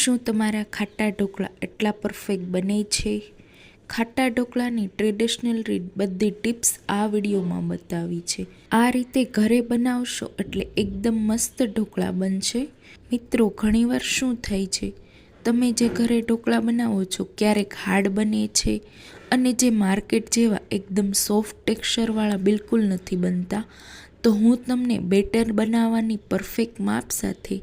શું તમારા ખાટા ઢોકળા એટલા પરફેક્ટ બને છે? ખાટા ઢોકળાની ટ્રેડિશનલ રીત બધી ટિપ્સ આ વિડીયોમાં બતાવી છે. આ રીતે ઘરે બનાવશો એટલે એકદમ મસ્ત ઢોકળા બનશે. મિત્રો, ઘણીવાર શું થાય છે, તમે જે ઘરે ઢોકળા બનાવો છો ક્યારેક હાર્ડ બને છે અને જે માર્કેટ જેવા એકદમ સોફ્ટ ટેક્સચરવાળા બિલકુલ નથી બનતા. તો હું તમને બેટર બનાવવાની પરફેક્ટ માપ સાથે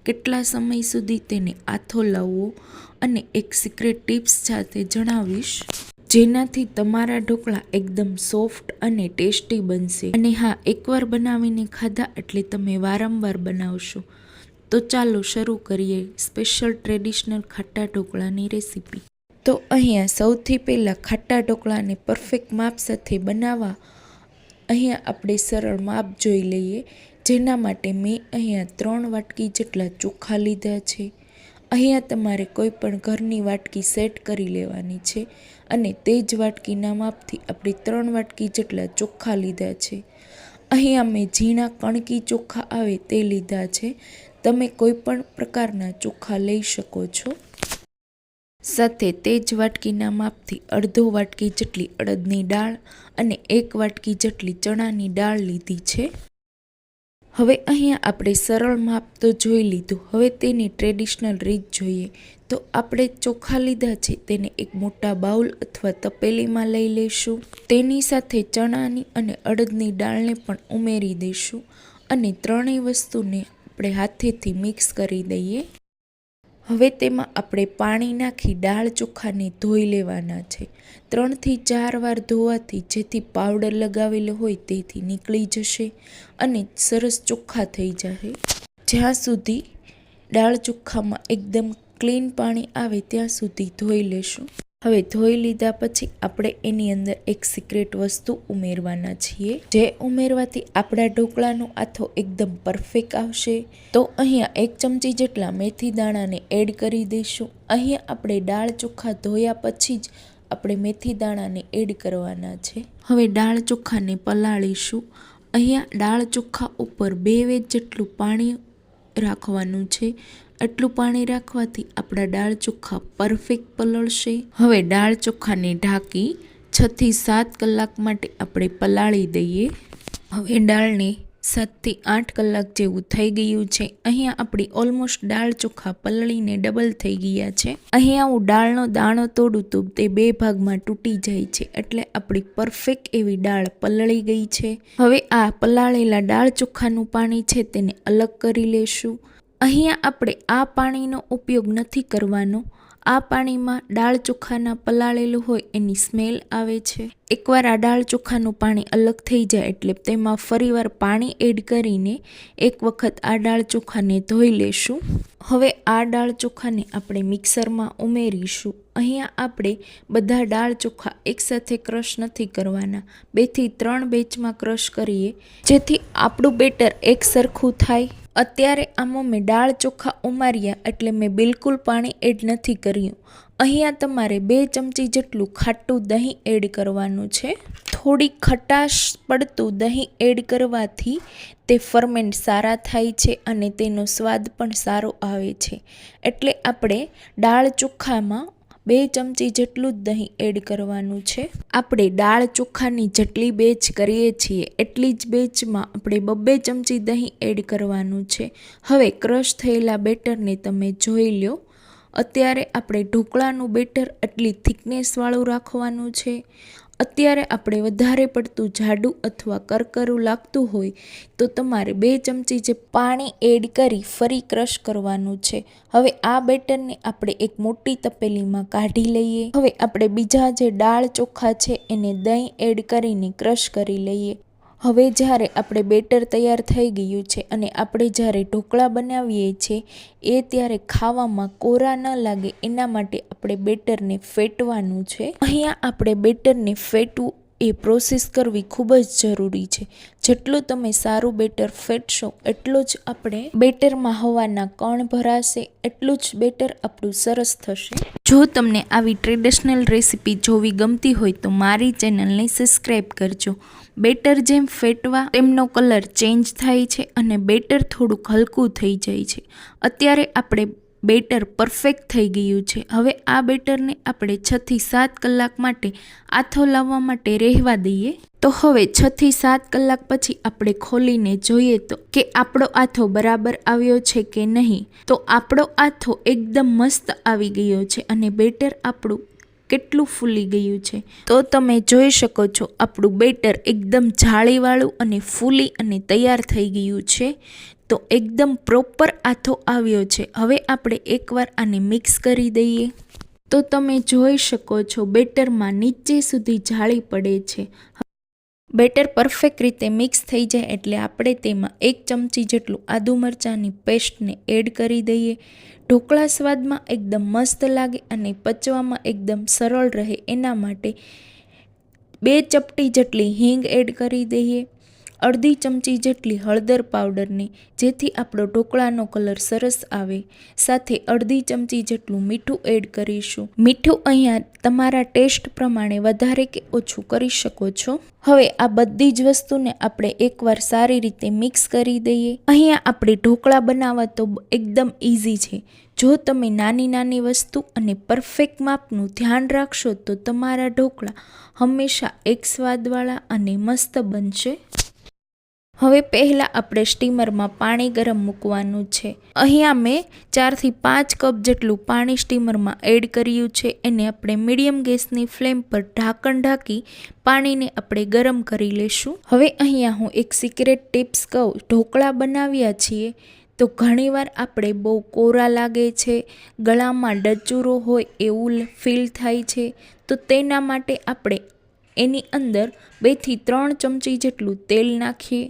કેટલા સમય સુધી તેને આથો લાવવો અને એક સિક્રેટ ટિપ્સ સાથે જણાવીશ, જેનાથી તમારા ઢોકળા એકદમ સોફ્ટ અને ટેસ્ટી બનશે. અને હા, એકવાર બનાવીને ખાધા એટલે તમે વારંવાર બનાવશો. તો ચાલો શરૂ કરીએ સ્પેશિયલ ટ્રેડિશનલ ખાટા ઢોકળાની રેસીપી. તો અહીંયા સૌથી પહેલાં ખાટા ઢોકળાને પરફેક્ટ માપ સાથે બનાવવા અહીંયા આપણે સરળ માપ જોઈ લઈએ. જેના માટે મેં અહીંયા 3 વાટકી જેટલા ચોખા લીધા છે. અહીંયા તમારે કોઈ પણ ઘરની વાટકી સેટ કરી લેવાની છે અને તે જ વાટકીના માપથી આપણે 3 વાટકી જેટલા ચોખા લીધા છે. અહીંયા મેં ઝીણા કણકી ચોખા આવે તે લીધા છે. તમે કોઈ પણ પ્રકારના ચોખા લઈ શકો છો. સાથે તે જ વાટકીના માપથી અડધો વાટકી જેટલી અડદની દાળ અને 1 વાટકી જેટલી ચણાની દાળ લીધી છે. હવે અહીંયા આપણે સરળ માપ તો જોઈ લીધું. હવે તેની ટ્રેડિશનલ રીત જોઈએ. તો આપણે ચોખા લીધા છે તેને એક મોટા બાઉલ અથવા તપેલીમાં લઈ લઈશું. તેની સાથે ચણાની અને અડદની દાળને પણ ઉમેરી દઈશું અને ત્રણેય વસ્તુને આપણે હાથેથી મિક્સ કરી દઈએ. હવે તેમાં આપણે પાણી નાખી દાળ ચોખાને ધોઈ લેવાના છે. 3 થી 4 વાર ધોવાથી જેથી પાવડર લગાવેલો હોય તેથી નીકળી જશે અને સરસ ચોખ્ખા થઈ જશે. જ્યાં સુધી દાળ ચોખામાં એકદમ ક્લીન પાણી આવે ત્યાં સુધી ધોઈ લેશું. હવે ધોઈ લીધા પછી આપણે એની અંદર એક સિક્રેટ વસ્તુ ઉમેરવાના છીએ, જે ઉમેરવાથી આપણા ઢોકળાનો આથો એકદમ પરફેક્ટ આવશે. તો અહીંયા 1 ચમચી જેટલા મેથી દાણાને એડ કરી દઈશું. અહીંયા આપણે દાળ ચોખા ધોયા પછી જ આપણે મેથી દાણાને એડ કરવાના છે. હવે દાળ ચોખાને પલાળીશું. અહીંયા દાળ ચોખા ઉપર 2 વેજ જેટલું પાણી રાખવાનું છે. એટલું પાણી રાખવાથી આપણા દાળ ચોખા પરફેક્ટ પલળશે. હવે દાળ ચોખાને ઢાંકી 6 થી 7 કલાક માટે આપણે પલાળી દઈએ. હવે દાળને 7 થી 8 કલાક જેવું થઈ ગયું છે. અહીંયા આપણી ઓલમોસ્ટ દાળ ચોખા પલળીને ડબલ થઈ ગયા છે. અહીંયા હું દાળનો દાણો તોડું તો તે 2 ભાગમાં તૂટી જાય છે, એટલે આપણી પરફેક્ટ એવી દાળ પલળી ગઈ છે. હવે આ પલાળેલા દાળ ચોખાનું પાણી છે તેને અલગ કરી લેશું. અહીંયા આપણે આ પાણીનો ઉપયોગ નથી કરવાનો. આ પાણીમાં દાળ ચોખાના પલાળેલું હોય એની સ્મેલ આવે છે. એકવાર આ દાળ ચોખાનું પાણી અલગ થઈ જાય એટલે તેમાં ફરીવાર પાણી એડ કરીને એક વખત આ દાળ ચોખાને ધોઈ લેશું. હવે આ દાળ ચોખાને આપણે મિક્સરમાં ઉમેરીશું. અહીંયા આપણે બધા દાળ ચોખા એકસાથે ક્રશ નથી કરવાના. 2 થી 3 બેચમાં ક્રશ કરીએ જેથી આપણું બેટર એક સરખું થાય. અત્યારે આમાં મેં દાળ ચોખા ઉમેર્યા એટલે મેં બિલકુલ પાણી એડ નથી કર્યું. અહીંયા તમારે 2 ચમચી જેટલું ખાટું દહીં એડ કરવાનું છે. થોડી ખટાશ પડતું દહીં એડ કરવાથી તે ફરમેન્ટ સારા થાય છે અને તેનો સ્વાદ પણ સારો આવે છે. એટલે આપણે દાળ ચોખામાં 2 ચમચી જેટલું જ દહીં એડ કરવાનું છે. આપણે દાળ ચોખાની જેટલી બેચ કરીએ છીએ એટલી જ બેચમાં આપણે 2 ચમચી દહીં એડ કરવાનું છે. હવે ક્રશ થયેલા બેટરને તમે જોઈ લો. અત્યારે આપણે ઢોકળાનું બેટર એટલી થિકનેસવાળું રાખવાનું છે. અત્યારે આપણે વધારે પડતું જાડું અથવા કરકરું લાગતું હોય તો તમારે 2 ચમચી જે પાણી એડ કરી ફરી ક્રશ કરવાનું છે. હવે આ બેટરને આપણે એક મોટી તપેલીમાં કાઢી લઈએ. હવે આપણે બીજા જે દાળ ચોખા છે એને દહીં એડ કરીને ક્રશ કરી લઈએ. હવે જ્યારે આપણે બેટર તૈયાર થઈ ગયું છે અને આપણે જ્યારે ઢોકળા બનાવીએ છીએ એ ત્યારે ખાવામાં કોરા ન લાગે એના માટે આપણે બેટરને ફેટવાનું છે. અહીંયા આપણે બેટરને ફેટવું એ પ્રોસેસ કરવી ખૂબ જ જરૂરી છે. જેટલું તમે સારું બેટર ફેટશો એટલું જ આપણે બેટરમાં હવાના કણ ભરાશે, એટલું જ બેટર આપણું સરસ થશે. જો તમને આવી ટ્રેડિશનલ રેસીપી જોવી ગમતી હોય તો મારી ચેનલને સબસ્ક્રાઈબ કરજો. બેટર જેમ ફેટવા તેમનો કલર ચેન્જ થાય છે અને બેટર થોડુંક હલકું થઈ જાય છે. અત્યારે આપણે બેટર પરફેક્ટ થઈ ગયું છે। હવે આ બેટરને આપણે 6 થી 7 કલાક માટે આથો લાવવા માટે રહેવા દઈએ। તો હવે 6 થી 7 કલાક પછી આપણે ખોલીને જોઈએ તો કે આપણો આથો બરાબર આવ્યો છે કે નહીં। તો આપણો આથો એકદમ મસ્ત આવી ગયો છે અને બેટર આપણું કેટલું ફૂલી ગયું છે। તો તમે જોઈ શકો છો આપણું બેટર એકદમ જાળીવાળું અને ફૂલી અને તૈયાર થઈ ગયું છે। તો એકદમ પ્રોપર આથો આવ્યો છે। હવે આપણે એકવાર આને મિક્સ કરી દઈએ। તો તમે જોઈ શકો છો બેટરમાં નીચે સુધી જાળી પડે છે। બેટર પરફેક્ટ રીતે મિક્સ થઈ જાય એટલે આપણે તેમાં 1 ચમચી જેટલું આદુ મરચાંની પેસ્ટને એડ કરી દઈએ। ઢોકળા સ્વાદમાં એકદમ મસ્ત લાગે અને પચવામાં એકદમ સરળ રહે એના માટે 2 ચપટી જેટલી હિંગ એડ કરી દઈએ। અડધી ચમચી જેટલી હળદર પાવડરને જેથી આપણો ઢોકળાનો કલર સરસ આવે। સાથે અડધી ચમચી જેટલું મીઠું એડ કરીશું। મીઠું અહીંયા તમારા ટેસ્ટ પ્રમાણે વધારે કે ઓછું કરી શકો છો। હવે આ બધી જ વસ્તુને આપણે એકવાર સારી રીતે મિક્સ કરી દઈએ। અહીંયા આપણે ઢોકળા બનાવવા તો એકદમ ઇઝી છે। જો તમે નાની નાની વસ્તુ અને પરફેક્ટ માપનું ધ્યાન રાખશો તો તમારા ઢોકળા હંમેશા એક સ્વાદવાળા અને મસ્ત બનશે। હવે પહેલાં આપણે સ્ટીમરમાં પાણી ગરમ મૂકવાનું છે। અહીંયા મેં 4 થી 5 કપ જેટલું પાણી સ્ટીમરમાં એડ કર્યું છે। એને આપણે મીડિયમ ગેસની ફ્લેમ પર ઢાંકણ ઢાંકી પાણીને આપણે ગરમ કરી લેશું। હવે અહીંયા હું એક સિક્રેટ ટિપ્સ કહું, ઢોકળા બનાવ્યા છીએ તો ઘણીવાર આપણે બહુ કોરા લાગે છે, ગળામાં ડચુરો હોય એવું ફીલ થાય છે। તો તેના માટે આપણે એની અંદર 2 થી 3 ચમચી જેટલું તેલ નાખીએ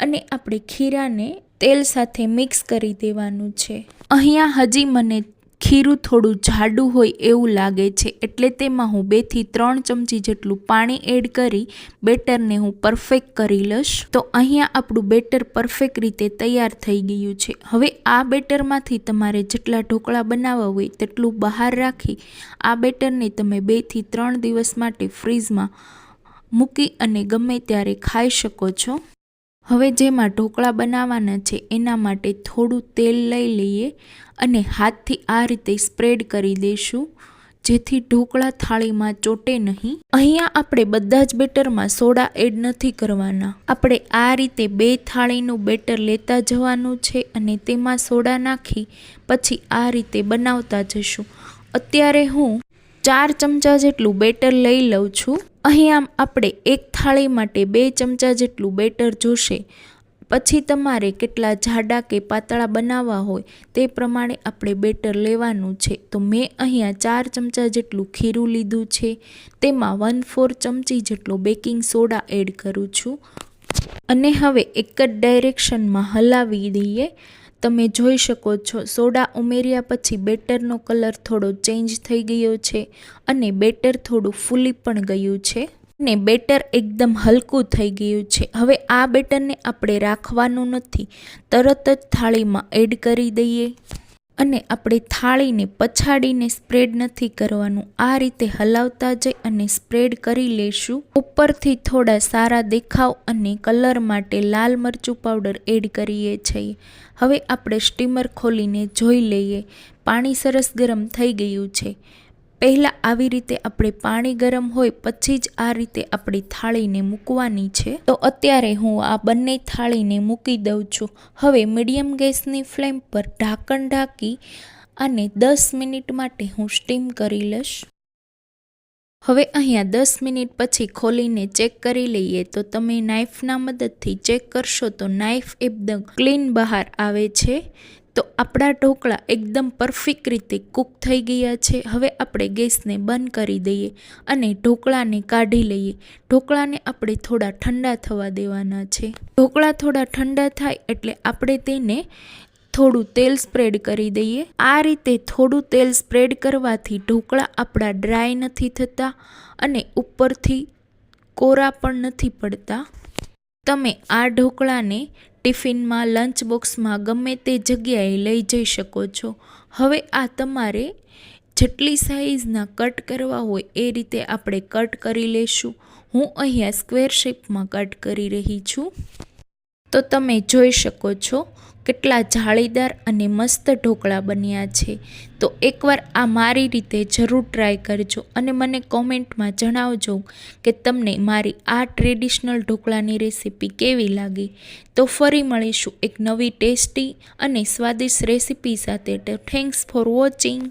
અને આપણે ખીરાને તેલ સાથે મિક્સ કરી દેવાનું છે। અહીંયા હજી મને ખીરું થોડું જાડું હોય એવું લાગે છે એટલે તેમાં હું 2 થી 3 ચમચી જેટલું પાણી એડ કરી બેટરને હું પરફેક્ટ કરી લઈશ। તો અહીંયા આપણું બેટર પરફેક્ટ રીતે તૈયાર થઈ ગયું છે। હવે આ બેટરમાંથી તમારે જેટલા ઢોકળા બનાવવા હોય તેટલું બહાર રાખી આ બેટરને તમે 2 થી 3 દિવસ માટે ફ્રીઝમાં મૂકી અને ગમે ત્યારે ખાઈ શકો છો। હવે જેમાં ઢોકળા બનાવવાના છે એના માટે થોડું તેલ લઈ લઈએ અને હાથથી આ રીતે સ્પ્રેડ કરી દઈશું જેથી ઢોકળા થાળીમાં ચોટે નહીં। અહીંયા આપણે બધા જ બેટરમાં સોડા એડ નથી કરવાના। આપણે આ રીતે 2 થાળીનું બેટર લેતા જવાનું છે અને તેમાં સોડા નાખી પછી આ રીતે બનાવતા જશું। અત્યારે હું 4 ચમચા જેટલું બેટર લઈ લઉં છું। અહીંયા આપણે એક થાળી માટે 2 ચમચા જેટલું બેટર જોશે। પછી તમારે કેટલા જાડા કે પાતળા બનાવવા હોય તે પ્રમાણે આપણે બેટર લેવાનું છે। તો મેં અહીંયા 4 ચમચા જેટલું ખીરું લીધું છે, તેમાં 1/4 ચમચી જેટલો બેકિંગ સોડા એડ કરું છું અને હવે એક જ ડાયરેક્શનમાં હલાવી દઈએ। તમે જોઈ શકો છો સોડા ઉમેર્યા પછી બેટરનો કલર થોડો ચેન્જ થઈ ગયો છે અને બેટર થોડું ફૂલી પણ ગયું છે અને બેટર એકદમ હલકું થઈ ગયું છે। હવે આ બેટરને આપણે રાખવાનું નથી, તરત જ થાળીમાં એડ કરી દઈએ અને આપણે થાળીને પછાડીને સ્પ્રેડ નથી કરવાનું, આ રીતે હલાવતા જઈ અને સ્પ્રેડ કરી લેશું। ઉપરથી થોડા સારા દેખાવ અને કલર માટે લાલ મરચું પાવડર એડ કરીએ છીએ। હવે આપણે સ્ટીમર ખોલીને જોઈ લઈએ, પાણી સરસ ગરમ થઈ ગયું છે। પહેલાં આવી રીતે આપણે પાણી ગરમ હોય પછી જ આ રીતે આપણી થાળીને મૂકવાની છે। તો અત્યારે હું આ બંને થાળીને મૂકી દઉં છું। હવે મીડિયમ ગેસની ફ્લેમ પર ઢાંકણ ઢાંકી અને 10 મિનિટ માટે હું સ્ટીમ કરી લઈશ। હવે અહીંયા 10 મિનિટ પછી ખોલીને ચેક કરી લઈએ તો તમે નાઈફના મદદથી ચેક કરશો તો નાઈફ એકદમ ક્લીન બહાર આવે છે। તો આપણા ઢોકળા એકદમ પરફેક્ટ રીતે કૂક થઈ ગયા છે। હવે આપણે ગેસને બંધ કરી દઈએ અને ઢોકળાને કાઢી લઈએ। ઢોકળાને આપણે થોડા ઠંડા થવા દેવાના છે। ઢોકળા થોડા ઠંડા થાય એટલે આપણે તેને થોડું તેલ સ્પ્રેડ કરી દઈએ। આ રીતે થોડું તેલ સ્પ્રેડ કરવાથી ઢોકળા આપણા ડ્રાય નથી થતા અને ઉપરથી કોરા પણ નથી પડતા। તમે આ ઢોકળાને ટિફિનમાં, લંચ બોક્સમાં ગમે તે જગ્યાએ લઈ જઈ શકો છો। હવે આ તમારે જેટલી સાઇઝના કટ કરવા હોય એ રીતે આપણે કટ કરી લેશું। હું અહીંયા સ્ક્વેર શેપમાં કટ કરી રહી છું। તો તમે જોઈ શકો છો કેટલા જાળીદાર અને મસ્ત ઢોકળા બન્યા છે. તો એકવાર આ મારી રીતે જરૂર ટ્રાય કરજો અને મને કોમેન્ટમાં જણાવજો કે તમને મારી આ ટ્રેડિશનલ ઢોકળાની રેસીપી કેવી લાગી. તો ફરી મળીશું એક નવી ટેસ્ટી અને સ્વાદિષ્ટ રેસીપી સાથે. Thanks for watching.